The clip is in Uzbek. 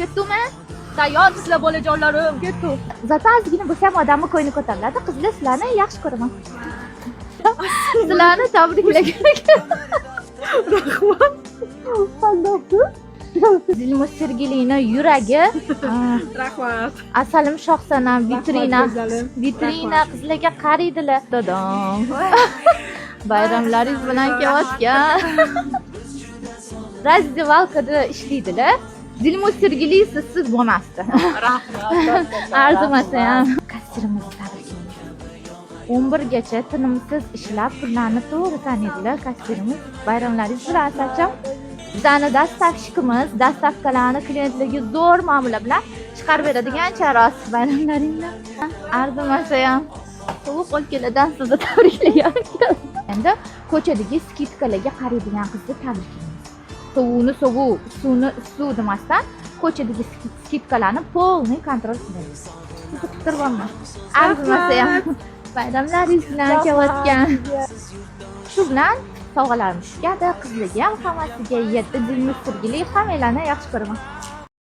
Ketdimi? Tayyorsizlar bolajonlarim, ketdi. Zaten ozgina bo'lsa ham odamni ko'ngli ko'tariladi. Qizlar, sizlarni yaxshi ko'raman. Sizlarni tabriklagan. Rahmat. Qandoqsiz? Dilmuz Sergelina yuragi. Rahmat. Asalim Shohsanam vitrina. Go'zalim. Vitrina qizlarga qaraydilar. Dodong. Bayramlaringiz bilan kelayotgan. Razdivalkada ishlaydilar. Dilmuz Sergelisa siz bo'lmasdi. Rahmat. Arzimasa ham. Kassirimizni tabriklaymiz. 11 gacha tinimsiz ishlab pullarni to'g'ri taniydilar. Kassirimiz bayramlaringiz bilan Asalcham. Bizani dastavshikimiz, dastavkalarni klientlarga zo'r muomala bilan chiqarib beradigan charos bayramlaringni. Arzimasa ham sovuq o'lkalardan sizni tabriklayapman. Endi ko'chadagi skidkalarga qaraydigan qizni tabriklaymiz. Suvni sovuq, suvni suv demasdan ko'chadagi skidkalarni polniy kontrol qilamiz. Sizni kuttiribman. Arzimasa ham bayramlaringiz bilan kelayotgan. Shu bilan sovg'alarimiz tushgadi. Qizlarga ham hammasiga yetdi. Dilmuz Sergeli hammalarni yaxshi ko'raman.